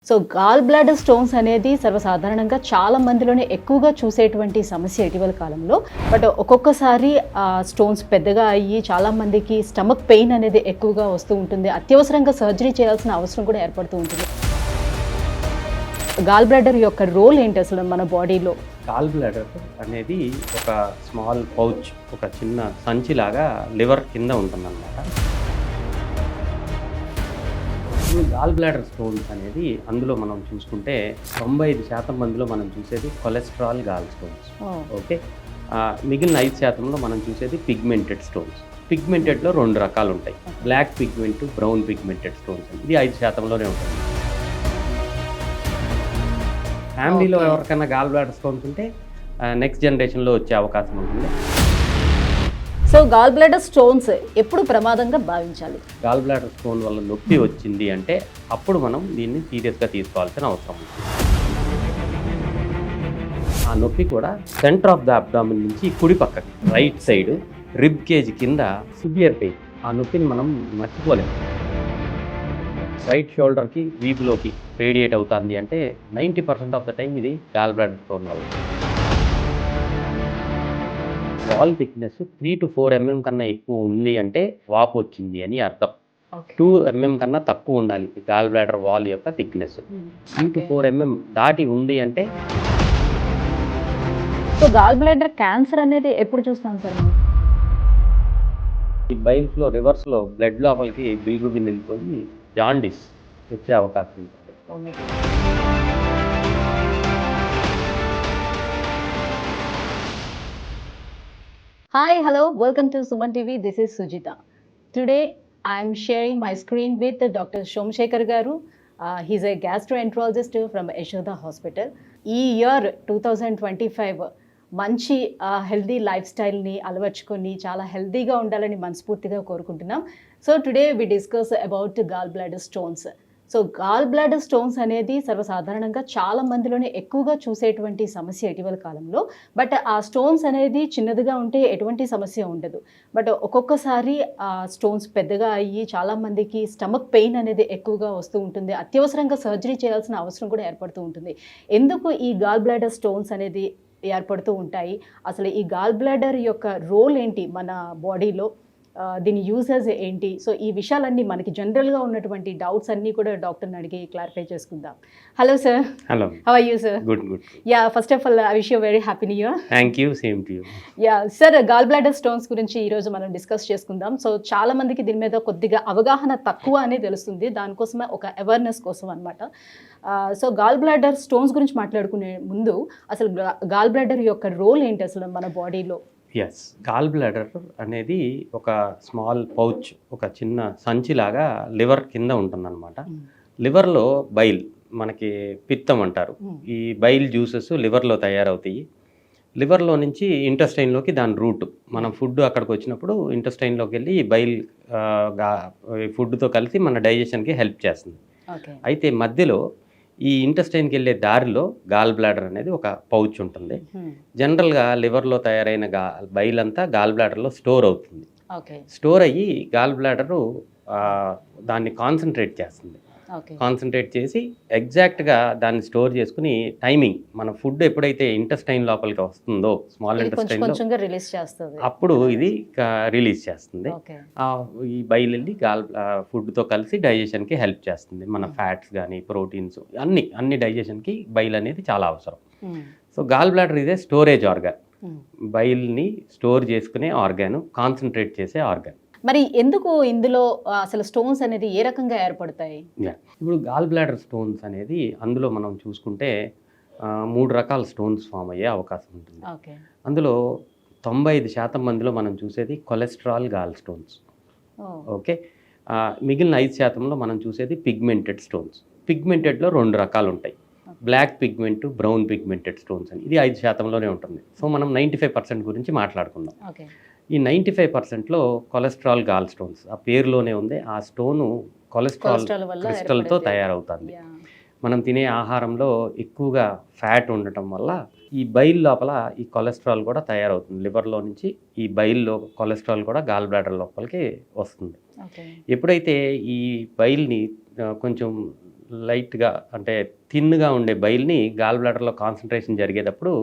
So gall bladder stones అనేది సర్వసాధారణంగా చాలా మందిలోనే ఎక్కువగా చూసేటువంటి సమస్య ఇటీవల కాలంలో. బట్ ఒక్కొక్కసారి స్టోన్స్ పెద్దగా అయ్యి చాలా మందికి స్టమక్ పెయిన్ అనేది ఎక్కువగా వస్తూ ఉంటుంది. అత్యవసరంగా సర్జరీ చేయాల్సిన అవసరం కూడా ఏర్పడుతూ ఉంటుంది. గాల్ బ్లాడర్ యొక్క రోల్ ఏంటి అసలు మన బాడీలో? గాల్ బ్లాడర్ అనేది ఒక స్మాల్ పౌచ్, ఒక చిన్న సంచిలాగా లివర్ కింద ఉంటుందన్నమాట. ఈ గాల్ బ్లాడర్ స్టోన్స్ అనేది అందులో మనం చూసుకుంటే 95% మందిలో మనం చూసేది కొలెస్ట్రాల్ గాల్ స్టోన్స్. ఓకే, మిగిలిన 5%లో మనం చూసేది పిగ్మెంటెడ్ స్టోన్స్. పిగ్మెంటెడ్లో 2 రకాలు ఉంటాయి, black pigment, brown pigmented stones. ఇది 5%లోనే ఉంటుంది. ఫ్యామిలీలో ఎవరికైనా గాల్ బ్లాడర్ స్టోన్స్ ఉంటే నెక్స్ట్ జనరేషన్లో వచ్చే అవకాశం ఉంటుంది. సో గాల్ బ్లాడర్ స్టోన్స్ ఎప్పుడు ప్రమాదంగా భావించాలి? గాల్ బ్లాడర్ స్టోన్ వల్ల నొప్పి వచ్చింది అంటే అప్పుడు మనం దీన్ని సీరియస్గా తీసుకోవాల్సిన అవసరం ఉంది. ఆ నొప్పి కూడా సెంటర్ ఆఫ్ ద అబ్డామిన్ నుంచి కుడి పక్కకి, రైట్ సైడ్ రిబ్ కేజ్ కింద సివియర్ పెయిన్. ఆ నొప్పిని మనం మర్చిపోలేము. రైట్ షోల్డర్కి, వీపులోకి రేడియేట్ అవుతుంది అంటే 90% ఆఫ్ ద టైం ఇది గాల్ బ్లాడర్ స్టోన్ వల్ల. వాల్ థిక్నెస్ 3 to 4 mm కన్నా ఎక్కువ ఉంది అంటే వాపు వచ్చింది అని అర్థం. 2 mm కన్నా తక్కువ ఉండాలి గాల్ బ్లాడర్ వాల్ యొక్క థిక్నెస్. 3 to 4 mm దాటి ఉంది అంటే. సో గాల్ బ్లాడర్ క్యాన్సర్ అనేది ఎప్పుడు చూస్తాం సార్? ఈ బైల్స్లో రివర్స్లో బ్లడ్ లోపలికి బిల్రుబిన్ వెళ్ళిపోయి జాండిస్ వచ్చే అవకాశం ఉంటుంది. Hi, hello, welcome to Suman TV. This is Sujita. Today, I am sharing my screen with Dr. Somshekhar Garu. He's a gastroenterologist from Yashoda Hospital. ఈ ఇయర్ 2025 మంచి హెల్దీ లైఫ్ స్టైల్ని అలవర్చుకొని చాలా హెల్దీగా ఉండాలని మనస్ఫూర్తిగా కోరుకుంటున్నాం. So today we discuss about gall bladder stones. So gall bladder stones అనేది సర్వసాధారణంగా చాలా మందిలోనే ఎక్కువగా చూసేటువంటి సమస్య ఇటీవల కాలంలో. బట్ ఆ స్టోన్స్ అనేది చిన్నదిగా ఉంటే ఎటువంటి సమస్య ఉండదు. బట్ ఒక్కొక్కసారి స్టోన్స్ పెద్దగా అయ్యి చాలా మందికి స్టమక్ పెయిన్ అనేది ఎక్కువగా వస్తూ ఉంటుంది. అత్యవసరంగా సర్జరీ చేయాల్సిన అవసరం కూడా ఏర్పడుతూ ఉంటుంది. ఎందుకు ఈ గాల్ బ్లాడర్ స్టోన్స్ అనేది ఏర్పడుతూ ఉంటాయి? అసలు ఈ గాల్ బ్లాడర్ యొక్క రోల్ ఏంటి మన బాడీలో? దీని యూజెస్ ఏంటి? సో ఈ విషయాలన్నీ మనకి జనరల్గా ఉన్నటువంటి డౌట్స్ అన్నీ కూడా డాక్టర్ని అడిగి క్లారిఫై చేసుకుందాం. Hello sir. Hello, how are you sir? Good. Yeah, first of all I wish you very happy new year. Thank you, same to you. Yeah sir, gall bladder stones గురించి ఈరోజు మనం discuss చేసుకుందాం. So చాలా మందికి దీని మీద కొద్దిగా అవగాహన తక్కువ అని తెలుస్తుంది. దానికోసమే ఒక అవేర్నెస్ కోసం అనమాట. సో గాల్ బ్లాడర్ స్టోన్స్ గురించి మాట్లాడుకునే ముందు అసలు గాల్ బ్లాడర్ యొక్క రోల్ ఏంటి అసలు మన బాడీలో? ఎస్, గాల్ బ్లాడర్ అనేది ఒక స్మాల్ పౌచ్, ఒక చిన్న సంచిలాగా లివర్ కింద ఉంటుందన్నమాట. లివర్లో బైల్, మనకి పిత్తం అంటారు. ఈ బైల్ జ్యూసెస్ లివర్లో తయారవుతాయి. లివర్లో నుంచి ఇంటెస్టైన్లోకి దాని రూట్, మనం ఫుడ్ అక్కడికి వచ్చినప్పుడు ఇంటెస్టైన్లోకి వెళ్ళి బైల్ ఫుడ్తో కలిసి మన డైజెషన్కి హెల్ప్ చేస్తుంది. అయితే మధ్యలో ఈ ఇంటెస్టైన్కి వెళ్ళే దారిలో గాల్ బ్లాడర్ అనేది ఒక పౌచ్ ఉంటుంది. జనరల్గా లివర్లో తయారైన బైల్ అంతా గాల్ బ్లాడర్లో స్టోర్ అవుతుంది. స్టోర్ అయ్యి గాల్ బ్లాడరు దాన్ని కాన్సన్ట్రేట్ చేస్తుంది. కాన్సన్ట్రేట్ చేసి ఎగ్జాక్ట్గా దాన్ని స్టోర్ చేసుకుని టైమింగ్, మన ఫుడ్ ఎప్పుడైతే ఇంటెస్టైన్ లోపలికి వస్తుందో, స్మాల్ ఇంటెస్టైన్లో అప్పుడు ఇది రిలీజ్ చేస్తుంది. ఈ బైల్ వెళ్ళి ఫుడ్తో కలిసి డైజెషన్కి హెల్ప్ చేస్తుంది. మన ఫ్యాట్స్ కానీ ప్రోటీన్స్ అన్ని డైజెషన్కి బైల్ అనేది చాలా అవసరం. సో గాల్ బ్లాడర్ ఇదే స్టోరేజ్ ఆర్గాన్, బైల్ని స్టోర్ చేసుకునే ఆర్గాన్, కాన్సన్ట్రేట్ చేసే ఆర్గాన్. మరి ఎందుకు ఇందులో అసలు స్టోన్స్ అనేది ఏ రకంగా ఏర్పడతాయి? ఇప్పుడు గాల్ బ్లాడర్ స్టోన్స్ అనేది అందులో మనం చూసుకుంటే 3 రకాల స్టోన్స్ ఫామ్ అయ్యే అవకాశం ఉంటుంది. అందులో 95% మందిలో మనం చూసేది కొలెస్ట్రాల్ గాల్ స్టోన్స్. ఓకే, మిగిలిన 5%లో మనం చూసేది పిగ్మెంటెడ్ స్టోన్స్. పిగ్మెంటెడ్లో 2 రకాలు ఉంటాయి, black pigment, brown pigmented stones అని. ఇది 5%లోనే ఉంటుంది. సో మనం 95% గురించి మాట్లాడుకుందాం. ఈ 95%లో కొలెస్ట్రాల్ గాల్ స్టోన్స్, ఆ పేరులోనే ఉంది. ఆ స్టోను కొలెస్ట్రాల్ క్రిస్టల్తో తయారవుతుంది. మనం తినే ఆహారంలో ఎక్కువగా ఫ్యాట్ ఉండటం వల్ల ఈ బైల్ లోపల ఈ కొలెస్ట్రాల్ కూడా తయారవుతుంది. లివర్లో నుంచి ఈ బైల్లో కొలెస్ట్రాల్ కూడా గాల్ బ్లాడర్ లోపలికి వస్తుంది. ఎప్పుడైతే ఈ బైల్ని కొంచెం లైట్గా అంటే థిన్గా ఉండే బైల్ని గాల్ బ్లాడర్లో కాన్సన్ట్రేషన్ జరిగేటప్పుడు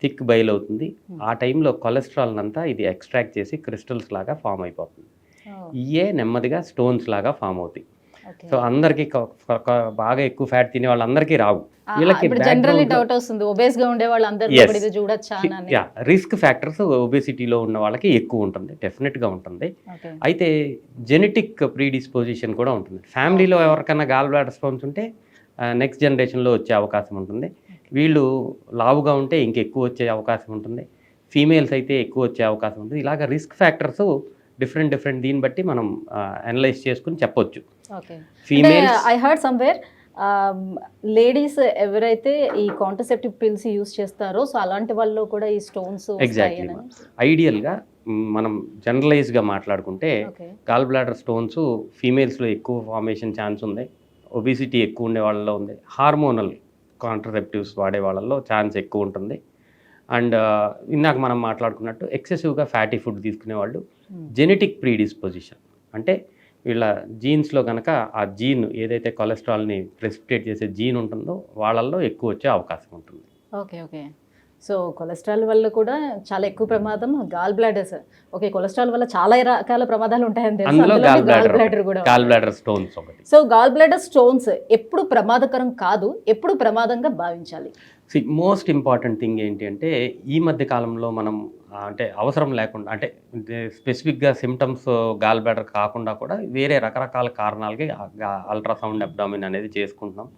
థిక్ బైల్ అవుతుంది. ఆ టైంలో కొలెస్ట్రాల్ అంతా ఇది ఎక్స్ట్రాక్ట్ చేసి క్రిస్టల్స్ లాగా ఫామ్ అయిపోతుంది. ఇవే నెమ్మదిగా స్టోన్స్ లాగా ఫామ్ అవుతాయి. సో అందరికీ బాగా ఎక్కువ ఫ్యాట్ తినే వాళ్ళందరికీ రావు. వీళ్ళకి జనరల్లీ డౌట్ వస్తుంది, ఒబేస్ గా ఉండే వాళ్ళందరూ కూడా ఇది చూడొచ్చా అని. రిస్క్ ఫ్యాక్టర్స్ ఒబేసిటీలో ఉన్న వాళ్ళకి ఎక్కువ ఉంటుంది, డెఫినెట్గా ఉంటుంది. అయితే జెనెటిక్ ప్రీడిస్పోజిషన్ కూడా ఉంటుంది. ఫ్యామిలీలో ఎవరికైనా గాల్ బ్లాడర్ స్టోన్స్ ఉంటే నెక్స్ట్ జనరేషన్లో వచ్చే అవకాశం ఉంటుంది. వీళ్ళు లావుగా ఉంటే ఇంకెక్కువ వచ్చే అవకాశం ఉంటుంది. ఫీమేల్స్ అయితే ఎక్కువ వచ్చే అవకాశం ఉంటుంది. ఇలాగ రిస్క్ ఫ్యాక్టర్స్ డిఫరెంట్ దీన్ని బట్టి మనం అనలైజ్ చేసుకుని చెప్పొచ్చు. Females I heard somewhere ladies ఎవరైతే ఈ కాంట్రసెప్టివ్ పిల్స్ యూస్ చేస్తారో సో అలాంటి వాళ్ళు కూడా ఈ స్టోన్స్ ఎగ్జాక్ట్లీ ఐడియల్గా మనం జనరలైజ్గా మాట్లాడుకుంటే గాల్ బ్లాడర్ స్టోన్స్ ఫీమేల్స్లో ఎక్కువ ఫార్మేషన్ ఛాన్స్ ఉంది. ఒబిసిటీ ఎక్కువ ఉండే వాళ్ళలో ఉంది. హార్మోనల్ కాంట్రసెప్టివ్స్ వాడే వాళ్ళలో ఛాన్స్ ఎక్కువ ఉంటుంది. అండ్ ఇందాక మనం మాట్లాడుకున్నట్టు ఎక్సెసివ్గా ఫ్యాటీ ఫుడ్ తీసుకునే వాళ్ళు జెనెటిక్ ప్రీడిస్పోజిషన్ అంటే వీళ్ళ జీన్స్లో కనుక ఆ జీన్ ఏదైతే కొలెస్ట్రాల్ని ప్రెసిపిటేట్ చేసే జీన్ ఉంటుందో వాళ్ళల్లో ఎక్కువ వచ్చే అవకాశం ఉంటుంది. ఓకే సో కొలెస్ట్రాల్ వల్ల కూడా చాలా ఎక్కువ ప్రమాదం గాల్ బ్లాడర్స్. ఓకే, కొలెస్ట్రాల్ వల్ల చాలా రకాల ప్రమాదాలు ఉంటాయని తెలుసు, గాల్ బ్లాడర్ స్టోన్స్ ఒకటి. సో గాల్ బ్లాడర్ స్టోన్స్ ఎప్పుడు ప్రమాదకరం కాదు, ఎప్పుడు ప్రమాదంగా భావించాలి? మోస్ట్ ఇంపార్టెంట్ థింగ్ ఏంటి అంటే ఈ మధ్య కాలంలో మనం అంటే అవసరం లేకుండా అంటే స్పెసిఫిక్గా సిమ్టమ్స్ గాల్ బ్లాడర్ కాకుండా కూడా వేరే రకరకాల కారణాలకి అల్ట్రాసౌండ్ అబ్డామిన్ అనేది చేసుకుంటున్నాం.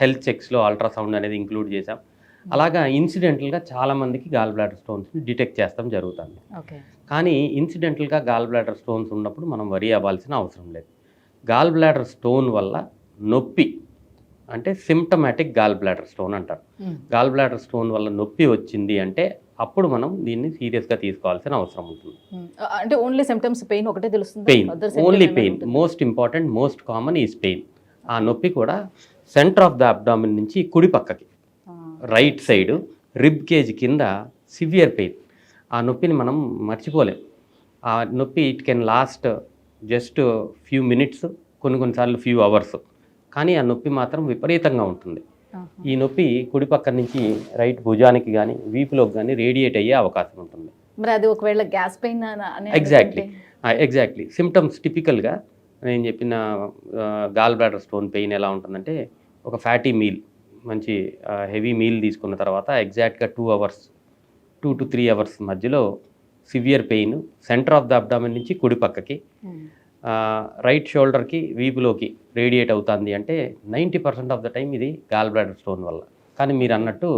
హెల్త్ చెక్స్లో అల్ట్రాసౌండ్ అనేది ఇంక్లూడ్ చేసాం. అలాగా ఇన్సిడెంటల్గా చాలామందికి గాల్ బ్లాడర్ స్టోన్స్ని డిటెక్ట్ చేస్తాం జరుగుతుంది. కానీ ఇన్సిడెంటల్గా గాల్ బ్లాడర్ స్టోన్స్ ఉన్నప్పుడు మనం వరి అవ్వాల్సిన అవసరం లేదు. గాల్ బ్లాడర్ స్టోన్ వల్ల నొప్పి అంటే సిమ్టమాటిక్ గాల్ బ్లాడర్ స్టోన్ అంటారు. గాల్ బ్లాడర్ స్టోన్ వల్ల నొప్పి వచ్చింది అంటే అప్పుడు మనం దీన్ని సీరియస్గా తీసుకోవాల్సిన అవసరం ఉంటుంది. అంటే ఓన్లీ సిమ్టమ్స్ పెయిన్ ఒకటే తెలుస్తుంది? Pain, only pain. Most important, most common is pain. ఆ నొప్పి కూడా సెంటర్ ఆఫ్ ద అబ్డామిన్ నుంచి కుడి పక్కకి రైట్ సైడ్ రిబ్ కేజ్ కింద సివియర్ పెయిన్. ఆ నొప్పిని మనం మర్చిపోలేం. ఆ నొప్పి it can last just few minutes, కొన్నిసార్లు ఫ్యూ అవర్స్. కానీ ఆ నొప్పి మాత్రం విపరీతంగా ఉంటుంది. ఈ నొప్పి కుడి పక్క నుంచి రైట్ భుజానికి కానీ వీపులోకి కానీ రేడియేట్ అయ్యే అవకాశం ఉంటుంది. మరి అది ఒకవేళ గ్యాస్ పెయిన్? ఎగ్జాక్ట్లీ సిమ్టమ్స్ టిపికల్గా నేను చెప్పిన గాల్ బ్లాడర్ స్టోన్ పెయిన్ ఎలా ఉంటుందంటే ఒక ఫ్యాటీ మీల్, మంచి హెవీ మీల్ తీసుకున్న తర్వాత ఎగ్జాక్ట్గా 2 to 3 అవర్స్ మధ్యలో severe pain centre of the abdomen నుంచి కుడి పక్కకి రైట్ షోల్డర్కి వీపులోకి రేడియేట్ అవుతుంది అంటే 90% ఆఫ్ ద టైం ఇది గాల్ బ్లాడర్ స్టోన్ వల్ల. కానీ మీరు అన్నట్టు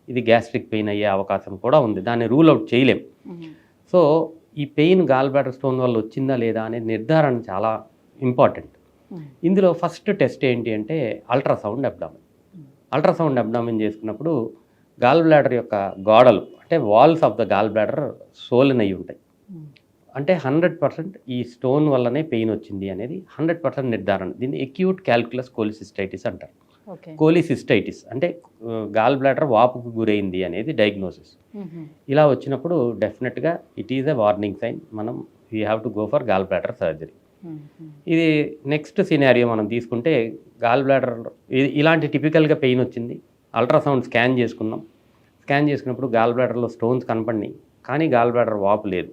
ఇది గ్యాస్ట్రిక్ పెయిన్ అయ్యే అవకాశం కూడా ఉంది, దాన్ని రూల్ అవుట్ చేయలేం. సో ఈ పెయిన్ గాల్ బ్లాడర్ స్టోన్ వల్ల వచ్చిందా లేదా అనే నిర్ధారణ చాలా ఇంపార్టెంట్. ఇందులో ఫస్ట్ టెస్ట్ ఏంటి అంటే అల్ట్రాసౌండ్ అబ్డామిన్. అల్ట్రాసౌండ్ అబ్డామిన్ చేసుకున్నప్పుడు గాల్ బ్లాడర్ యొక్క గోడలు అంటే walls of the gall bladder swollen అయి ఉంటాయి. అంటే 100% ఈ స్టోన్ వల్లనే పెయిన్ వచ్చింది అనేది 100% నిర్ధారణ. దీన్ని ఎక్యూట్ క్యాల్కులస్ కోలిసిస్టైటిస్ అంటారు. కోలిసిస్టైటిస్ అంటే గాల్ బ్లాడర్ వాపుకు గురైంది అనేది డయాగ్నోసిస్. ఇలా వచ్చినప్పుడు డెఫినెట్గా it is a warning sign. మనం we have to go for gall bladder surgery. ఇది నెక్స్ట్ సినారియో మనం తీసుకుంటే గాల్ బ్లాడర్ ఇలాంటి టిపికల్గా పెయిన్ వచ్చింది, అల్ట్రాసౌండ్ స్కాన్ చేసుకున్నాం. స్కాన్ చేసుకున్నప్పుడు గాల్ బ్లాడర్లో స్టోన్స్ కనపడినాయి కానీ గాల్ బ్లాడర్ వాపు లేదు.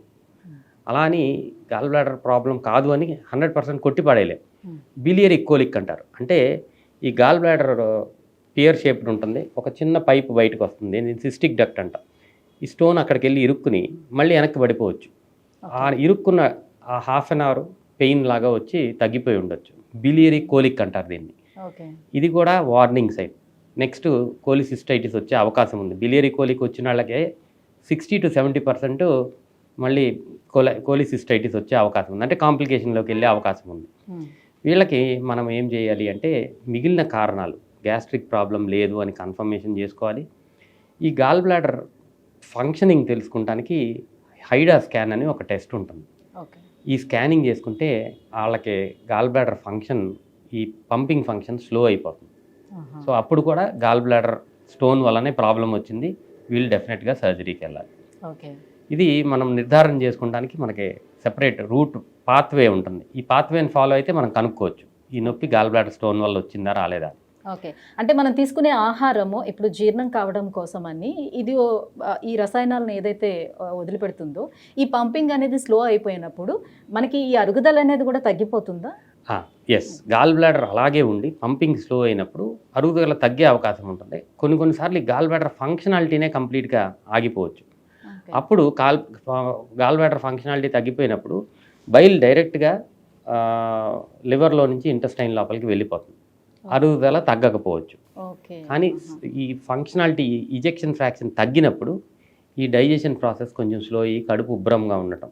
అలా అని గాల్ బ్లాడర్ ప్రాబ్లం కాదు అని 100% కొట్టిపడేయలేం. బిలియరీ కోలిక్ అంటారు. అంటే ఈ గాల్ బ్లాడర్ పియర్ షేప్డ్ ఉంటుంది, ఒక చిన్న పైప్ బయటకు వస్తుంది, నేను సిస్టిక్ డక్ట్ అంట. ఈ స్టోన్ అక్కడికి వెళ్ళి ఇరుక్కుని మళ్ళీ వెనక్కి పడిపోవచ్చు. ఆ ఇరుక్కున్న ఆ హాఫ్ అన్ అవర్ పెయిన్ లాగా వచ్చి తగ్గిపోయి ఉండొచ్చు. బిలియరీ కోలిక్ అంటారు దీన్ని. ఇది కూడా వార్నింగ్ సైన్. నెక్స్ట్ కోలిసిస్టైటిస్ వచ్చే అవకాశం ఉంది. బిలియరీ కోలిక్ వచ్చిన వాళ్ళకే 60 to 70% మళ్ళీ కోలిసిస్టైటిస్ వచ్చే అవకాశం ఉంది, అంటే కాంప్లికేషన్లోకి వెళ్ళే అవకాశం ఉంది. వీళ్ళకి మనం ఏం చేయాలి అంటే మిగిలిన కారణాలు గ్యాస్ట్రిక్ ప్రాబ్లం లేదు అని కన్ఫర్మేషన్ చేసుకోవాలి. ఈ గాల్ బ్లాడర్ ఫంక్షనింగ్ తెలుసుకుంటానికి హైడా స్కాన్ అని ఒక టెస్ట్ ఉంటుంది. ఈ స్కానింగ్ చేసుకుంటే వాళ్ళకి గాల్ బ్లాడర్ ఫంక్షన్, ఈ పంపింగ్ ఫంక్షన్ స్లో అయిపోతుంది. సో అప్పుడు కూడా గాల్ బ్లాడర్ స్టోన్ వల్లనే ప్రాబ్లం వచ్చింది, వీళ్ళు డెఫినెట్గా సర్జరీకి వెళ్ళాలి. ఇది మనం నిర్ధారణ చేసుకోవడానికి మనకి సెపరేట్ రూట్ పాత్వే ఉంటుంది. ఈ పాత్వేని ఫాలో అయితే మనం కనుక్కోవచ్చు ఈ నొప్పి గాల్ బ్లాడర్ స్టోన్ వల్ల వచ్చిందా రాలేదా. ఓకే. అంటే మనం తీసుకునే ఆహారము ఇప్పుడు జీర్ణం కావడం కోసమని ఇది ఈ రసాయనాలను ఏదైతే వదిలిపెడుతుందో ఈ పంపింగ్ అనేది స్లో అయిపోయినప్పుడు మనకి ఈ అరుగుదల అనేది కూడా తగ్గిపోతుందా? ఎస్, గాల్ బ్లాడర్ అలాగే ఉండి పంపింగ్ స్లో అయినప్పుడు అరుగుదల తగ్గే అవకాశం ఉంటుంది. కొన్నిసార్లు ఈ గాల్ బ్లాడర్ ఫంక్షనాలిటీనే కంప్లీట్గా ఆగిపోవచ్చు. అప్పుడు గాల్ బ్లాడర్ ఫంక్షనాలిటీ తగ్గిపోయినప్పుడు బైల్ డైరెక్ట్గా లివర్లో నుంచి ఇంటెస్టైన్ లోపలికి వెళ్ళిపోతుంది. అరుగుదల తగ్గకపోవచ్చు. కానీ ఈ ఫంక్షనాలిటీ ఇజెక్షన్ ఫ్రాక్షన్ తగ్గినప్పుడు ఈ డైజెషన్ ప్రాసెస్ కొంచెం స్లో అయ్యి కడుపు ఉబ్బరంగా ఉండటం,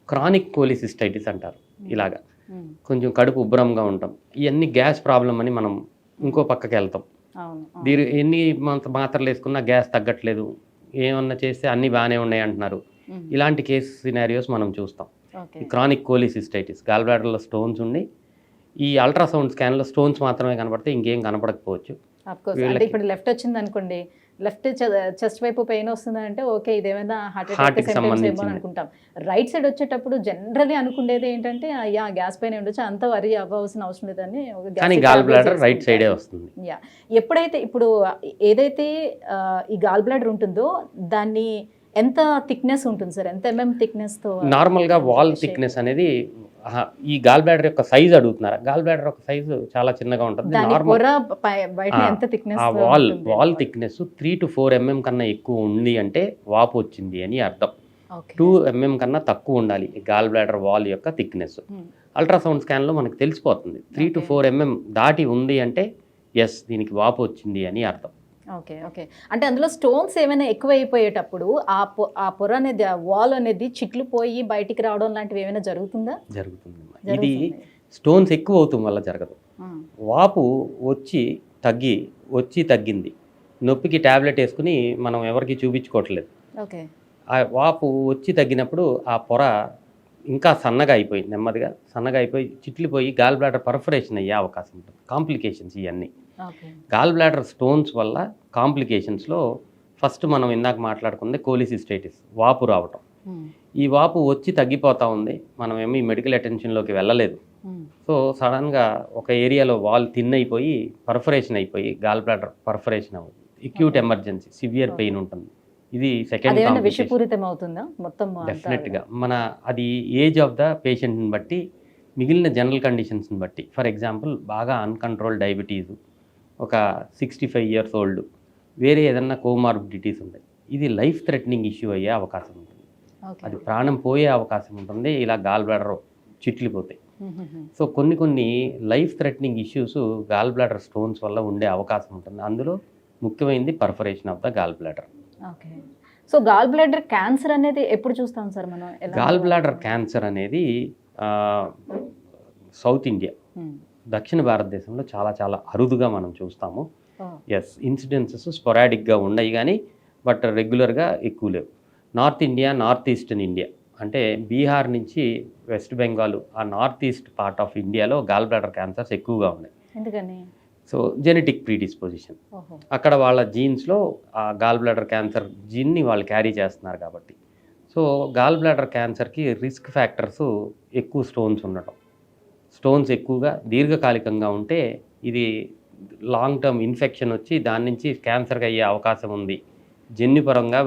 క్రానిక్ కోలిసిస్టైటిస్ అంటారు. ఇలాగా కొంచెం కడుపు ఉబ్బరంగా ఉంటాం, ఇవన్నీ గ్యాస్ ప్రాబ్లం అని మనం ఇంకో పక్కకి వెళ్తాం. దీని ఎన్ని మాత్రలు వేసుకున్నా గ్యాస్ తగ్గట్లేదు, ఏమన్నా చేస్తే అన్నీ బాగానే ఉన్నాయి అంటున్నారు. ఇలాంటి కేసు సినారియోస్ మనం చూస్తాం. ఈ క్రానిక్ కోలిసిస్టైటిస్, గాల్ బ్లాడర్లో స్టోన్స్ ఉండి ఈ అల్ట్రాసౌండ్ స్కాన్లో స్టోన్స్ మాత్రమే కనపడితే ఇంకేం కనపడకపోవచ్చు. అంటే ఇప్పుడు లెఫ్ట్ వచ్చింది అనుకోండి, లెఫ్ట్ చెస్ట్ వైపు పెయిన్ వస్తుందంటే ఓకే ఇదేమైనా హార్ట్కి సంబంధించి అనుకుంటాం. రైట్ సైడ్ వచ్చేటప్పుడు జనరల్లీ అనుకునేది ఏంటంటే అయ్యా గ్యాస్ పెయిన్ ఉండొచ్చు, అంత వరి అవ్వాల్సిన అవసరం లేదని. కానీ గాల్ బ్లాడర్ రైట్ సైడే వస్తుంది. ఎప్పుడైతే ఇప్పుడు ఏదైతే ఈ గాల్ బ్లాడర్ ఉంటుందో దాన్ని ఎంత థిక్నెస్ ఉంటుంది సార్? ఎంత ఎంఎం థిక్నెస్ తో? నార్మల్గా వాల్ థిక్నెస్ అనేది ఈ గాల్ బ్లాడర్ యొక్క సైజ్ అడుగుతున్నారు. గాల్ బ్లాడర్ యొక్క సైజు చాలా చిన్నగా ఉంటుంది. ఆ వాల్ థిక్నెస్ 3 to 4 mm కన్నా ఎక్కువ ఉంది అంటే వాపు వచ్చింది అని అర్థం. 2 mm కన్నా తక్కువ ఉండాలి గాల్ బ్లాడర్ వాల్ యొక్క థిక్నెస్. అల్ట్రాసౌండ్ స్కాన్లో మనకు తెలిసిపోతుంది. 3 to 4 mm దాటి ఉంది అంటే ఎస్ దీనికి వాపు వచ్చింది అని అర్థం. Okay okay. అంటే అందులో స్టోన్స్ ఏమైనా ఎక్కువైపోయేటప్పుడు ఆ పొర అనేది, ఆ వాల్ అనేది చిట్లు పోయి బయటికి రావడం లాంటివి ఏమైనా జరుగుతుందా? జరుగుతుంది. ఇది స్టోన్స్ ఎక్కువ అవుతాం వల్ల జరగదు. వాపు వచ్చి తగ్గింది, నొప్పికి ట్యాబ్లెట్ వేసుకుని మనం ఎవరికి చూపించుకోవట్లేదు. ఓకే. ఆ వాపు వచ్చి తగ్గినప్పుడు ఆ పొర ఇంకా సన్నగా అయిపోయి, నెమ్మదిగా సన్నగా అయిపోయి చిట్లిపోయి గాల్ బ్లాడర్ పర్ఫరేషన్ అయ్యే అవకాశం ఉంటుంది. కాంప్లికేషన్స్ ఇవన్నీ గాల్ బ్లాడర్ స్టోన్స్ వల్ల కాంప్లికేషన్స్లో ఫస్ట్ మనం ఇందాక మాట్లాడుకుంది కోలిసిస్టైటిస్, వాపు రావటం. ఈ వాపు వచ్చి తగ్గిపోతూ ఉంది, మనం ఏమీ మెడికల్ అటెన్షన్లోకి వెళ్ళలేదు. సో సడన్గా ఒక ఏరియాలో వాల్ థిన్ అయిపోయి పర్ఫరేషన్ అయిపోయి గాల్ బ్లాడర్ పర్ఫరేషన్ అవుతుంది. అక్యూట్ ఎమర్జెన్సీ, సివియర్ పెయిన్ ఉంటుంది. ఇది సెకండ్ విషపూరితం అవుతుందా మొత్తం? డెఫినెట్గా అది ఏజ్ ఆఫ్ ద పేషెంట్ని బట్టి, మిగిలిన జనరల్ కండిషన్స్ని బట్టి. ఫర్ ఎగ్జాంపుల్ బాగా అన్కంట్రోల్ డయాబెటీస్, ఒక 65 years old, వేరే ఏదన్నా కోమార్బిడిటీస్ ఉంటాయి, ఇది లైఫ్ థ్రెటనింగ్ ఇష్యూ అయ్యే అవకాశం ఉంటుంది. అది ప్రాణం పోయే అవకాశం ఉంటుంది ఇలా గాల్ బ్లాడర్ చిట్లిపోతాయి. సో కొన్ని life threatening issues gall bladder stones వల్ల ఉండే అవకాశం ఉంటుంది. అందులో ముఖ్యమైనది perforation of the gall bladder. Okay. So gall bladder cancer అనేది ఎప్పుడు చూస్తాం సార్ మనం? గాల్ బ్లాడర్ క్యాన్సర్ అనేది సౌత్ ఇండియా, దక్షిణ భారతదేశంలో చాలా చాలా అరుదుగా మనం చూస్తాము. ఎస్, ఇన్సిడెన్సెస్ స్పొరాడిక్గా ఉన్నాయి కానీ బట్ రెగ్యులర్గా ఎక్కువ లేవు. North India, north eastern India అంటే బీహార్ నుంచి వెస్ట్ బెంగాల్, ఆ నార్త్ ఈస్ట్ పార్ట్ ఆఫ్ ఇండియాలో గాల్ బ్లాడర్ క్యాన్సర్స్ ఎక్కువగా ఉన్నాయి. ఎందుకని? సో జెనెటిక్ ప్రీడిస్పోజిషన్, అక్కడ వాళ్ళ జీన్స్లో ఆ గాల్ బ్లాడర్ క్యాన్సర్ జీన్ని వాళ్ళు క్యారీ చేస్తున్నారు కాబట్టి. సో గాల్ బ్లాడర్ క్యాన్సర్కి రిస్క్ ఫ్యాక్టర్స్ ఎక్కువ స్టోన్స్ ఉండటం, స్టోన్స్ ఎక్కువగా దీర్ఘకాలికంగా ఉంటే ఇది లాంగ్ టర్మ్ ఇన్ఫెక్షన్ వచ్చి దాని నుంచి క్యాన్సర్గా అయ్యే అవకాశం ఉంది. జన్యుపరంగా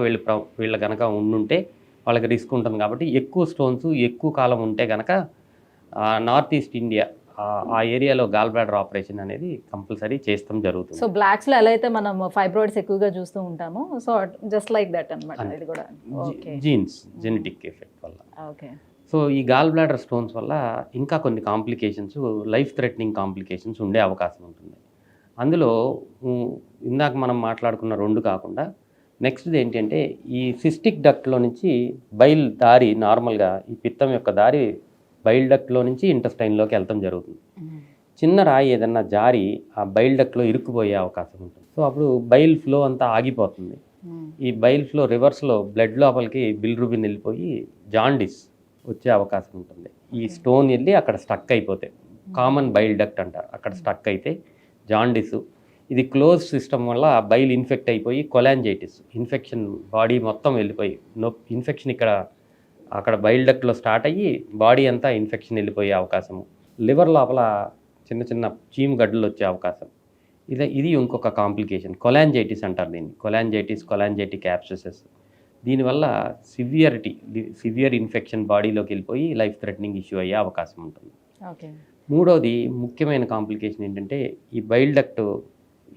వీళ్ళు కనుక ఉండుంటే వాళ్ళకి రిస్క్ ఉంటుంది కాబట్టి ఎక్కువ స్టోన్స్ ఎక్కువ కాలం ఉంటే కనుక నార్త్ ఈస్ట్ ఇండియా ఆ ఏరియాలో గాల్ బ్లాడర్ ఆపరేషన్ అనేది కంపల్సరీ చేస్తాం జరుగుతుంది. సో బ్లాక్స్లో ఎలా అయితే మనం ఫైబ్రాయిడ్స్ ఎక్కువగా చూస్తూ ఉంటాము, సో జస్ట్ లైక్ దట్ అన్నమాట ఇది కూడా. జీన్స్, జెనెటిక్ ఎఫెక్ట్ వల్ల. ఓకే. సో ఈ గాల్ బ్లాడర్ స్టోన్స్ వల్ల ఇంకా కొన్ని కాంప్లికేషన్స్, లైఫ్ థ్రెటనింగ్ కాంప్లికేషన్స్ ఉండే అవకాశం ఉంటుంది. అందులో ఇందాక మనం మాట్లాడుకున్న 2 కాకుండా నెక్స్ట్ది ఏంటంటే ఈ సిస్టిక్ డక్ట్లో నుంచి బైల్ దారి, నార్మల్గా ఈ పిత్తం యొక్క దారి బైల్ డక్ట్లో నుంచి ఇంటెస్టైన్లోకి వెళ్తాం జరుగుతుంది. చిన్న రాయి ఏదన్నా జారి ఆ బైల్ డక్ట్లో ఇరుక్కుపోయే అవకాశం ఉంటుంది. సో అప్పుడు బైల్ ఫ్లో అంతా ఆగిపోతుంది. ఈ బైల్ ఫ్లో రివర్స్లో బ్లడ్ లోపలికి బిలిరుబిన్ వెళ్ళిపోయి జాండిస్ వచ్చే అవకాశం ఉంటుంది. ఈ స్టోన్ వెళ్ళి అక్కడ స్టక్ అయిపోతే, కామన్ బైల్ డక్ట్ అంటారు, అక్కడ స్టక్ అయితే జాండిస్. ఇది క్లోజ్ సిస్టమ్ వల్ల బైల్ ఇన్ఫెక్ట్ అయిపోయి కొలాంజైటిస్, ఇన్ఫెక్షన్ బాడీ మొత్తం వెళ్ళిపోయి ఇన్ఫెక్షన్ అక్కడ బైల్ డక్ట్లో స్టార్ట్ అయ్యి బాడీ అంతా ఇన్ఫెక్షన్ వెళ్ళిపోయే అవకాశము. లివర్ లోపల చిన్న చిన్న చీము గడ్డలు వచ్చే అవకాశం. ఇది ఇంకొక కాంప్లికేషన్. కొలాంజైటిస్ అంటారు దీన్ని. కొలాంజైటిక్ యాబ్సెసెస్. దీనివల్ల సివియర్ ఇన్ఫెక్షన్ బాడీలోకి వెళ్ళిపోయి లైఫ్ థ్రెటనింగ్ ఇష్యూ అయ్యే అవకాశం ఉంటుంది. ఓకే. మూడోది ముఖ్యమైన కాంప్లికేషన్ ఏంటంటే ఈ బైల్ డక్ట్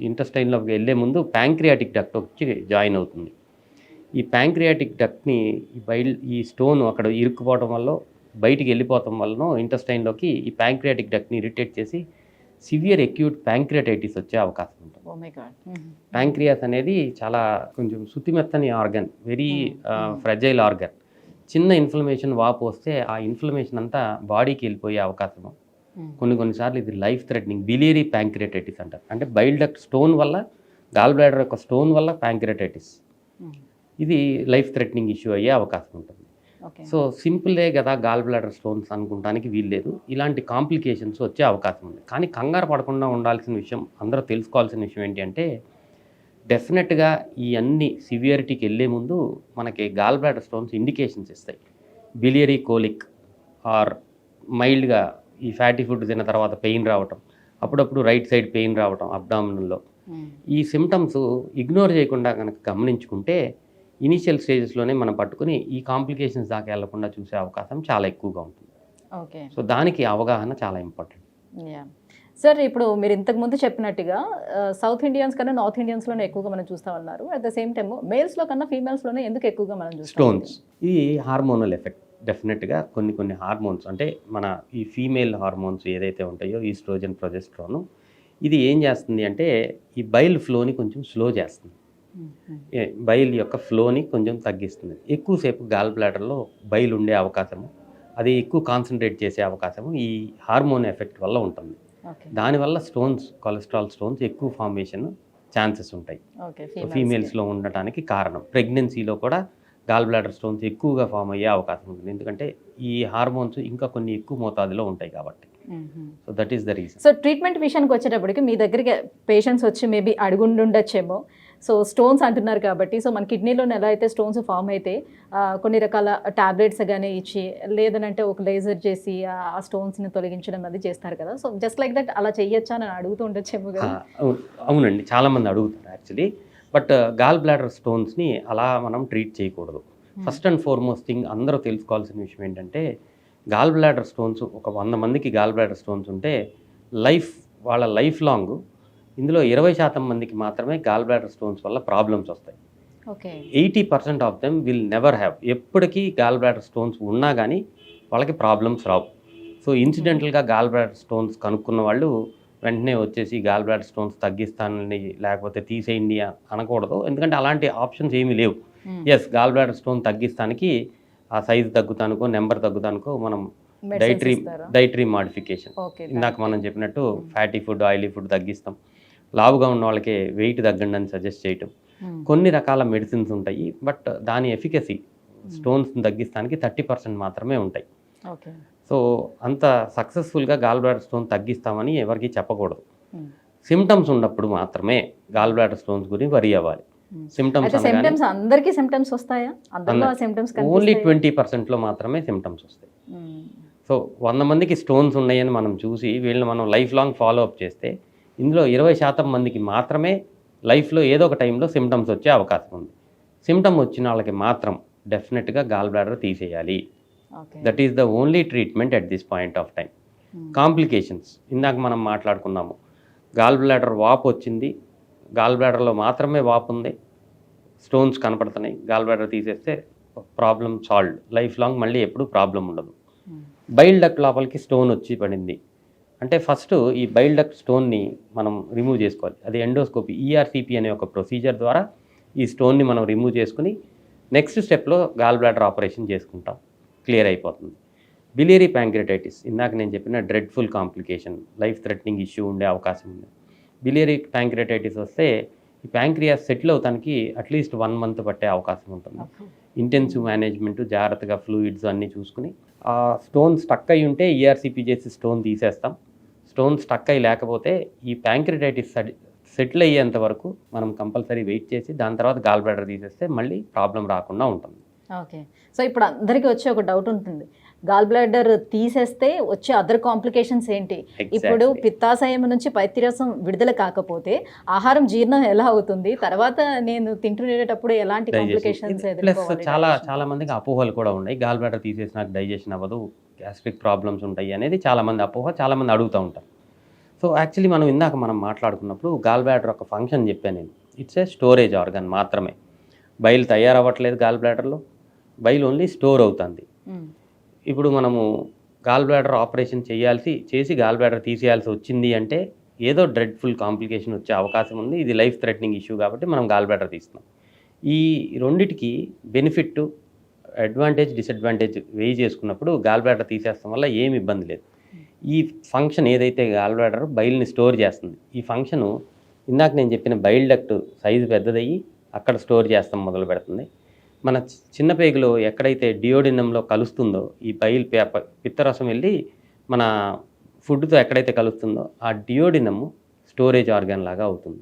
ఇంటెస్టైన్లోకి వెళ్ళే ముందు ప్యాంక్రియాటిక్ డక్ట్ వచ్చి జాయిన్ అవుతుంది. ఈ ప్యాంక్రియాటిక్ డక్ట్ని ఈ స్టోన్ అక్కడ ఇరుక్కుపోవడం వల్ల బయటికి వెళ్ళిపోవటం వలన ఇంటెస్టైన్లోకి ఈ ప్యాంక్రియాటిక్ డక్ట్ని ఇరిటేట్ చేసి సివియర్ అక్యూట్ ప్యాంక్రియాటైటిస్ వచ్చే అవకాశం ఉంటుంది. Oh my God. ప్యాంక్రియాస్ అనేది చాలా కొంచెం శుతిమెత్తని ఆర్గన్, వెరీ ఫ్రెజైల్ ఆర్గన్. చిన్న ఇన్ఫ్లమేషన్ వాపు వస్తే ఆ ఇన్ఫ్లమేషన్ అంతా బాడీకి వెళ్ళిపోయే అవకాశం. కొన్నిసార్లు ఇది లైఫ్ థ్రెటనింగ్ బిలియరీ ప్యాంక్రియాటైటిస్ అంటారు. అంటే బైల్ డక్ట్ స్టోన్ వల్ల, గాల్ బ్లాడర్ యొక్క స్టోన్ వల్ల ప్యాంక్రియాటైటిస్, ఇది లైఫ్ థ్రెటనింగ్ ఇష్యూ అయ్యే అవకాశం ఉంటుంది. సో సింపులే కదా గాల్ బ్లాడర్ స్టోన్స్ అనుకోవడానికి వీల్లేదు. ఇలాంటి కాంప్లికేషన్స్ వచ్చే అవకాశం ఉంది. కానీ కంగారు పడకుండా ఉండాల్సిన విషయం, అందరూ తెలుసుకోవాల్సిన విషయం ఏంటి అంటే డెఫినెట్గా ఈ అన్ని సివియరిటీకి వెళ్ళే ముందు మనకి గాల్ బ్లాడర్ స్టోన్స్ ఇండికేషన్స్ ఇస్తాయి. బిలియరీ కోలిక్ ఆర్ మైల్డ్గా ఈ ఫ్యాటీ ఫుడ్ తిన్న తర్వాత పెయిన్ రావటం, అప్పుడప్పుడు రైట్ సైడ్ పెయిన్ రావటం అబ్డామినల్లో. ఈ సిమ్టమ్స్ ఇగ్నోర్ చేయకుండా కనుక గమనించుకుంటే ఇనీషియల్ స్టేజెస్లోనే మనం పట్టుకుని ఈ కాంప్లికేషన్స్ దాకా వెళ్లకుండా చూసే అవకాశం చాలా ఎక్కువగా ఉంటుంది. ఓకే. సో దానికి అవగాహన చాలా ఇంపార్టెంట్. సార్, ఇప్పుడు మీరు ఇంతకుముందు చెప్పినట్టుగా సౌత్ ఇండియన్స్ కన్నా నార్త్ ఇండియన్స్లోనే ఎక్కువగా మనం చూస్తామన్నారు. అట్ ద సేమ్ టైమ్ మేల్స్లో కన్నా ఫీమేల్స్లోనే ఎందుకు ఎక్కువగా మనం చూస్తాం? స్టోన్స్, ఇది హార్మోనల్ ఎఫెక్ట్. డెఫినెట్గా కొన్ని హార్మోన్స్, అంటే మన ఈ ఫీమేల్ హార్మోన్స్ ఏదైతే ఉంటాయో ఈస్ట్రోజన్, ప్రొజెస్ట్రాన్, ఇది ఏం చేస్తుంది అంటే ఈ బైల్ ఫ్లోని కొంచెం స్లో చేస్తుంది. బైల్ యొక్క ఫ్లోని కొంచెం తగ్గిస్తుంది. ఎక్కువసేపు గాల్ బ్లాడర్లో బైల్ ఉండే అవకాశము, అది ఎక్కువ కాన్సన్ట్రేట్ చేసే అవకాశము ఈ హార్మోన్ ఎఫెక్ట్ వల్ల ఉంటుంది. దానివల్ల స్టోన్స్, కొలెస్ట్రాల్ స్టోన్స్ ఎక్కువ ఫార్మేషన్ ఛాన్సెస్ ఉంటాయి ఫీమేల్స్లో ఉండటానికి కారణం. ప్రెగ్నెన్సీలో కూడా గాల్ బ్లాడర్ స్టోన్స్ ఎక్కువగా ఫామ్ అయ్యే అవకాశం ఉంటుంది. ఎందుకంటే ఈ హార్మోన్స్ ఇంకా కొన్ని ఎక్కువ మోతాదులో ఉంటాయి కాబట్టి. So that is the reason. So treatment విషయానికి వచ్చేటప్పటికి మీ దగ్గరికి పేషెంట్స్ వచ్చి మేబీ అడుగుండొచ్చేమో. సో స్టోన్స్ అంటున్నారు కాబట్టి, సో మన కిడ్నీలో ఎలా అయితే స్టోన్స్ ఫామ్ అయితే కొన్ని రకాల టాబ్లెట్స్ కానీ ఇచ్చి, లేదనంటే ఒక లేజర్ చేసి ఆ స్టోన్స్ని తొలగించడం అది చేస్తారు కదా. సో జస్ట్ లైక్ దట్ అలా చేయొచ్చా అని అడుగుతూ ఉండొచ్చేమో కదా. అవునండి, చాలామంది అడుగుతారు యాక్చువల్లీ. బట్ గాల్ బ్లాడర్ స్టోన్స్ని అలా మనం ట్రీట్ చేయకూడదు. ఫస్ట్ అండ్ ఫార్మోస్ట్ థింగ్ అందరూ తెలుసుకోవాల్సిన విషయం ఏంటంటే గాల్ బ్లాడర్ స్టోన్స్, ఒక 100 మందికి గాల్ బ్లాడర్ స్టోన్స్ ఉంటే వాళ్ళ లైఫ్ లాంగ్ ఇందులో 20% మందికి మాత్రమే గాల్ బ్లాడర్ స్టోన్స్ వల్ల ప్రాబ్లమ్స్ వస్తాయి. 80% of them will never have. ఎప్పటికీ గాల్ బ్లాడర్ స్టోన్స్ ఉన్నా కానీ వాళ్ళకి ప్రాబ్లమ్స్ రావు. సో ఇన్సిడెంటల్గా గాల్ బ్లాడర్ స్టోన్స్ కనుక్కున్న వాళ్ళు వెంటనే వచ్చేసి గాల్ బ్లాడర్ స్టోన్స్ తగ్గిస్తానని లేకపోతే తీసేయండి అనకూడదు. ఎందుకంటే అలాంటి ఆప్షన్స్ ఏమీ లేవు. ఎస్, గాల్ బ్లాడర్ స్టోన్ తగ్గిస్తానికి ఆ సైజు తగ్గుతానుకో, నెంబర్ తగ్గుతానుకో మనం డైటరీ మాడిఫికేషన్, ఇందాక మనం చెప్పినట్టు ఫ్యాటీ ఫుడ్, ఆయిలీ ఫుడ్ తగ్గిస్తాం. లావుగా ఉన్న వాళ్ళకి వెయిట్ తగ్గండి అని సజెస్ట్ చేయటం. కొన్ని రకాల మెడిసిన్స్ ఉంటాయి, బట్ దాని ఎఫికసీ స్టోన్స్ తగ్గిస్తానికి 30% మాత్రమే ఉంటాయి. సో అంత సక్సెస్ఫుల్గా గాల్ బ్లాడర్ స్టోన్ తగ్గిస్తామని ఎవరికి చెప్పకూడదు. సిమ్టమ్స్ ఉన్నప్పుడు మాత్రమే గాల్ బ్లాడర్ స్టోన్స్ గురించి వరి అవ్వాలి. సిమ్టమ్స్ అందరికీ సిమ్టమ్స్ వస్తాయా? ఓన్లీ 20%లో మాత్రమే సిమ్టమ్స్ వస్తాయి. సో 100 మందికి స్టోన్స్ ఉన్నాయని మనం చూసి వీళ్ళని మనం లైఫ్ లాంగ్ ఫాలో అప్ చేస్తే ఇందులో 20% మందికి మాత్రమే లైఫ్లో ఏదో ఒక టైంలో సిమ్టమ్స్ వచ్చే అవకాశం ఉంది. సిమ్టమ్ వచ్చిన వాళ్ళకి మాత్రం డెఫినెట్గా గాల్ బ్లాడర్ తీసేయాలి. That is the only treatment at this point of time. Complications ఇందాక మనం మాట్లాడుకున్నాము. గాల్ బ్లాడర్ వాపు వచ్చింది, గాల్ బ్లాడర్లో మాత్రమే వాపు ఉంది, స్టోన్స్ కనపడుతున్నాయి, గాల్ బ్లాడర్ తీసేస్తే ప్రాబ్లం సాల్వ్డ్. లైఫ్ లాంగ్ మళ్ళీ ఎప్పుడు ప్రాబ్లం ఉండదు. బైల్ డక్ట్ లోపలికి స్టోన్ వచ్చి పడింది అంటే ఫస్ట్ ఈ బైల్ డక్ట్ స్టోన్ని మనం రిమూవ్ చేసుకోవాలి. అది ఎండోస్కోపీ, ఈఆర్సిపి అనే ఒక ప్రొసీజర్ ద్వారా ఈ స్టోన్ని మనం రిమూవ్ చేసుకుని నెక్స్ట్ స్టెప్లో గాల్ బ్లాడర్ ఆపరేషన్ చేసుకుంటాం, క్లియర్ అయిపోతుంది. బిలియరీ ప్యాంక్రియాటైటిస్ ఇందాక నేను చెప్పిన dreadful complication, life threatening issue ఉండే అవకాశం ఉంది. బిలియరీ ప్యాంక్రియాటైటిస్ వస్తే ఈ ప్యాంక్రియాస్ సెటిల్ అవుతానికి అట్లీస్ట్ 1 month పట్టే అవకాశం ఉంటుంది. ఇంటెన్సివ్ మేనేజ్మెంట్, జాగ్రత్తగా ఫ్లూయిడ్స్ అన్నీ చూసుకుని, ఆ స్టోన్ స్టక్ అయి ఉంటే ఈఆర్సిపి చేసి స్టోన్ తీసేస్తాం. స్టోన్ స్టక్ అయి లేకపోతే ఈ ప్యాంక్రియాటైటిస్ సెటిల్ అయ్యేంత వరకు మనం కంపల్సరీ వెయిట్ చేసి దాని తర్వాత గాల్ బ్లాడర్ తీసేస్తే మళ్ళీ ప్రాబ్లం రాకుండా ఉంటుంది. ఓకే. సో ఇప్పుడు అందరికీ వచ్చే ఒక డౌట్ ఉంటుంది, గాల్ బ్లాడర్ తీసేస్తే వచ్చే అదర్ కాంప్లికేషన్స్ ఏంటి? ఇప్పుడు పిత్తాశయం నుంచి పైత్యరసం విడుదల కాకపోతే ఆహారం జీర్ణం ఎలా అవుతుంది? తర్వాత నేను తింటునేటప్పుడు ఎలాంటి కాంప్లికేషన్స్ ప్లస్ చాలా మందికి అపోహలు కూడా ఉన్నాయి. గాల్ బ్లాడర్ తీసేసిన డైజెషన్ అవ్వదు, గ్యాస్ట్రిక్ ప్రాబ్లమ్స్ ఉంటాయి అనేది చాలా మంది అపోహ, చాలా మంది అడుగుతూ ఉంటారు. సో యాక్చువల్లీ మనం మాట్లాడుకున్నప్పుడు గాల్ బ్లాడర్ ఒక ఫంక్షన్ చెప్పాను నేను. ఇట్స్ ఏ స్టోరేజ్ ఆర్గన్ మాత్రమే. బైల్ తయారవ్వట్లేదు గాల్ బ్లాడర్లో, బైల్ ఓన్లీ స్టోర్ అవుతుంది. ఇప్పుడు మనము గాల్ బ్లాడర్ ఆపరేషన్ చేసి గాల్ బ్లాడర్ తీసేయాల్సి వచ్చింది అంటే ఏదో డ్రెడ్ఫుల్ కాంప్లికేషన్ వచ్చే అవకాశం ఉంది. ఇది లైఫ్ థ్రెటనింగ్ ఇష్యూ కాబట్టి మనం గాల్ బ్లాడర్ తీస్తున్నాం. ఈ రెండిటికి బెనిఫిట్, అడ్వాంటేజ్, డిసడ్వాంటేజ్ వేయి చేసుకున్నప్పుడు గాల్ బ్లాడర్ తీసేస్తాం వల్ల ఏమి ఇబ్బంది లేదు. ఈ ఫంక్షన్ ఏదైతే గాల్ బ్లాడర్ బైల్ని స్టోర్ చేస్తుంది, ఈ ఫంక్షను ఇందాక నేను చెప్పిన బైల్ డక్ట్ సైజు పెద్దదయ్యి అక్కడ స్టోర్ చేస్తాం మొదలు పెడుతుంది. మన చిన్న పేగులో ఎక్కడైతే డియోడినంలో కలుస్తుందో ఈ బైల్ పిత్తరసం వెళ్ళి మన ఫుడ్తో ఎక్కడైతే కలుస్తుందో ఆ డియోడినము స్టోరేజ్ ఆర్గాన్ లాగా అవుతుంది.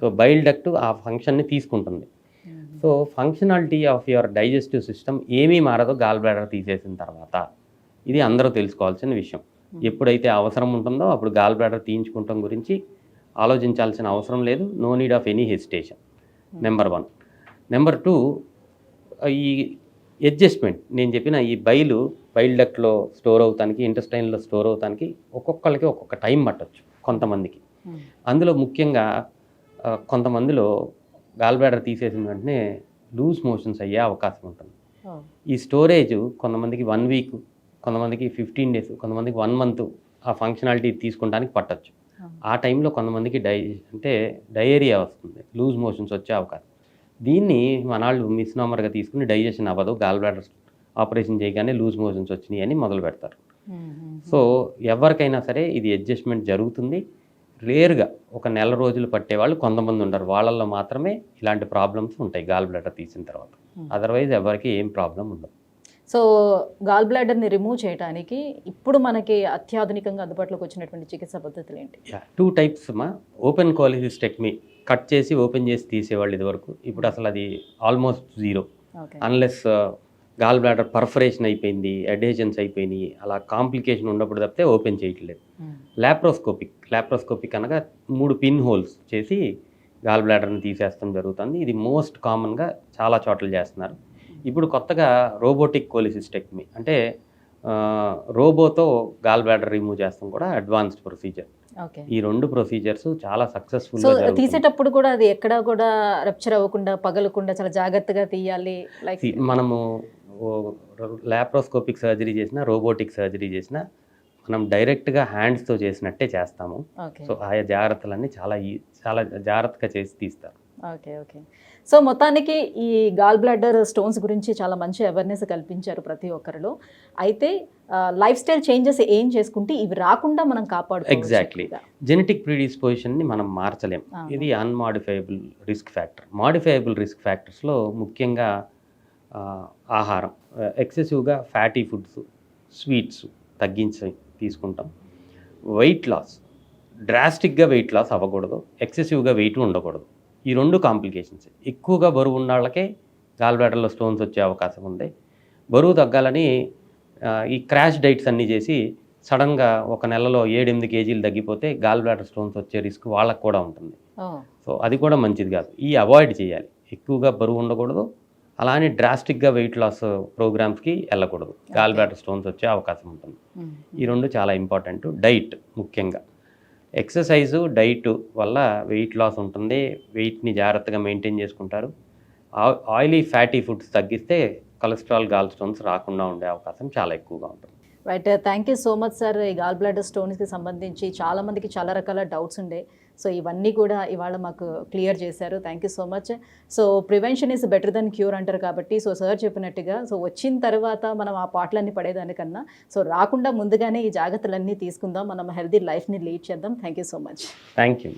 సో బైల్ డక్ట్ ఆ ఫంక్షన్ని తీసుకుంటుంది. So functionality of your digestive system ఏమీ మారదో గాల్ బ్లాడర్ తీసేసిన తర్వాత. ఇది అందరూ తెలుసుకోవాల్సిన విషయం. ఎప్పుడైతే అవసరం ఉంటుందో అప్పుడు గాల్ బ్లాడర్ తీయించుకుంటాం గురించి ఆలోచించాల్సిన అవసరం లేదు. No need of any hesitation. Number 1. Number 2, ఈ అడ్జస్ట్మెంట్ నేను చెప్పిన ఈ బైల్ డక్ట్లో స్టోర్ అవుతానికి, ఇంటెస్టైన్లో స్టోర్ అవుతానికి ఒక్కొక్కరికి ఒక్కొక్క టైం పట్టవచ్చు కొంతమందికి. అందులో ముఖ్యంగా కొంతమందిలో గాల్ బ్లాడర్ తీసేసిన వెంటనే లూజ్ మోషన్స్ అయ్యే అవకాశం ఉంటుంది. ఈ స్టోరేజ్ కొంతమందికి 1 వీక్, కొంతమందికి 15 డేస్, కొంతమందికి 1 మంత్ ఆ ఫంక్షనాలిటీ తీసుకుంటానికి పట్టచ్చు. ఆ టైంలో కొంతమందికి డయేరియా వస్తుంది, లూజ్ మోషన్స్ వచ్చే అవకాశం. దీన్ని మనాళ్ళు మిస్నామర్గా తీసుకుని డైజెషన్ అవ్వదు, గాల్ బ్లాడర్ ఆపరేషన్ చేయగానే లూజ్ మోషన్స్ వచ్చినాయి అని మొదలు పెడతారు. సో ఎవరికైనా సరే ఇది అడ్జస్ట్మెంట్ జరుగుతుంది. రేర్గా ఒక నెల రోజులు పట్టేవాళ్ళు కొంతమంది ఉంటారు, వాళ్ళల్లో మాత్రమే ఇలాంటి ప్రాబ్లమ్స్ ఉంటాయి గాల్ బ్లాడర్ తీసిన తర్వాత. అదర్వైజ్ ఎవరికి ఏం ప్రాబ్లం ఉండదు. సో గాల్ బ్లాడర్ని రిమూవ్ చేయడానికి ఇప్పుడు మనకి అత్యాధునికంగా అందుబాటులోకి వచ్చినటువంటి చికిత్సా పద్ధతులు ఏంటి? 2 టైప్స్ మా. ఓపెన్ కోలిసిస్టెక్టమీ, కట్ చేసి ఓపెన్ చేసి తీసేవాళ్ళు ఇదివరకు. ఇప్పుడు అసలు అది almost 0. Unless gall bladder perforation అయిపోయింది, అడేజన్స్ అయిపోయినాయి, అలా కాంప్లికేషన్ ఉన్నప్పుడు తప్పితే ఓపెన్ చేయట్లేదు. లాప్రోస్కోపిక్ అనగా 3 పిన్ హోల్స్ చేసి గాల్ బ్లాడర్ని తీసేస్తాం జరుగుతుంది. ఇది మోస్ట్ కామన్గా చాలా చోట్ల చేస్తున్నారు. ఇప్పుడు కొత్తగా రోబోటిక్ కోలిసిస్టెక్టమీ అంటే రోబోతో గాల్ బ్లాడర్ రిమూవ్ చేస్తాం కూడా అడ్వాన్స్డ్ ప్రొసీజర్. ఈ 2 ప్రొసీజర్స్ చాలా సక్సెస్ఫుల్. సో తీసేటప్పుడు కూడా అది ఎక్కడ కూడా రప్చర్ అవ్వకుండా, పగలకుండా చాలా జాగ్రత్తగా తీయాలి. లైక్ మనము లాప్రోస్కోపిక్ సర్జరీ చేసినా, రోబోటిక్ సర్జరీ చేసినా మనం డైరెక్ట్గా హ్యాండ్స్తో చేసినట్టే చేస్తాము. సో ఆయా జాగ్రత్తలన్నీ చాలా జాగ్రత్తగా చేసి తీస్తారు. ఓకే. సో మొత్తానికి ఈ గాల్ బ్లాడర్ స్టోన్స్ గురించి చాలా మంచి అవేర్నెస్ కల్పించారు ప్రతి ఒక్కరిలో. అయితే లైఫ్ స్టైల్ చేంజెస్ ఏం చేసుకుంటే ఇవి రాకుండా మనం కాపాడుకోవచ్చు? ఎగ్జాక్ట్లీ. జెనెటిక్ ప్రిడిస్పోజిషన్ని మనం మార్చలేం. ఇది అన్మాడిఫైయబుల్ రిస్క్ ఫ్యాక్టర్. మాడిఫైయబుల్ రిస్క్ ఫ్యాక్టర్స్లో ముఖ్యంగా ఆహారం, ఎక్సెసివ్గా ఫ్యాటీ ఫుడ్స్, స్వీట్స్ తగ్గించి తీసుకుంటాం. వెయిట్ లాస్, డ్రాస్టిక్గా వెయిట్ లాస్ అవ్వకూడదు, ఎక్సెసివ్గా వెయిట్ ఉండకూడదు. ఈ 2 కాంప్లికేషన్స్. ఎక్కువగా బరువు ఉన్న వాళ్ళకే గాల్ బ్లాడర్లో స్టోన్స్ వచ్చే అవకాశం ఉంది. బరువు తగ్గాలని ఈ క్రాష్ డైట్స్ అన్నీ చేసి సడన్గా ఒక నెలలో 7-8 కేజీలు తగ్గిపోతే గాల్ బ్లాడర్ స్టోన్స్ వచ్చే రిస్క్ వాళ్ళకు కూడా ఉంటుంది. సో అది కూడా మంచిది కాదు. అవాయిడ్ చేయాలి. ఎక్కువగా బరువు ఉండకూడదు, అలానే డ్రాస్టిక్గా వెయిట్ లాస్ ప్రోగ్రామ్స్కి వెళ్ళకూడదు. గాల్ బ్లాడర్ స్టోన్స్ వచ్చే అవకాశం ఉంటుంది. ఈ 2 చాలా ఇంపార్టెంట్. డైట్ ముఖ్యంగా, ఎక్సర్సైజు, డైట్ వల్ల వెయిట్ లాస్ ఉంటుంది. వెయిట్ని జాగ్రత్తగా మెయింటైన్ చేసుకుంటారు. ఆయిలీ ఫ్యాటీ ఫుడ్స్ తగ్గిస్తే కొలెస్ట్రాల్, గాల్ స్టోన్స్ రాకుండా ఉండే అవకాశం చాలా ఎక్కువగా ఉంటుంది. Right, thank you so much sir. ఈ గాల్ బ్లాడర్ స్టోన్స్కి సంబంధించి చాలామందికి చాలా రకాల డౌట్స్ ఉండే, సో ఇవన్నీ కూడా ఇవాళ మాకు క్లియర్ చేశారు. Thank you so much. So prevention is better than cure అంటారు కాబట్టి, సో సార్ చెప్పినట్టుగా సో వచ్చిన తర్వాత మనం ఆ పాటలన్నీ పడేదానికన్నా సో రాకుండా ముందుగానే ఈ జాగ్రత్తలన్నీ తీసుకుందాం, మనం హెల్తీ లైఫ్ని లీడ్ చేద్దాం. Thank you so much. Thank you.